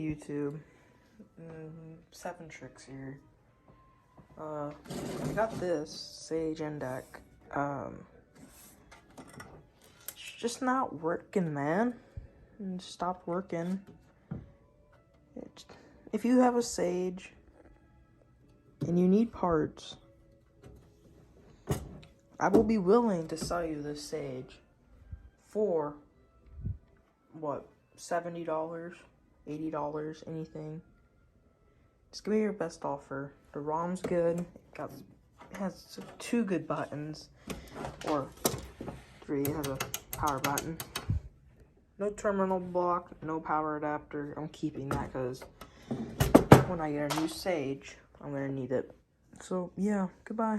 YouTube, 7 tricks here. I got this Sage ENDEC. It's just not working, man. It stopped working. If you have a Sage and you need parts, I will be willing to sell you this Sage for what, $70, $80, anything. Just give me your best offer. The ROM's good. It has 2 good buttons, or 3. It has a power button. No terminal block, no power adapter. I'm keeping that because when I get a new Sage, I'm gonna need it. So yeah, goodbye.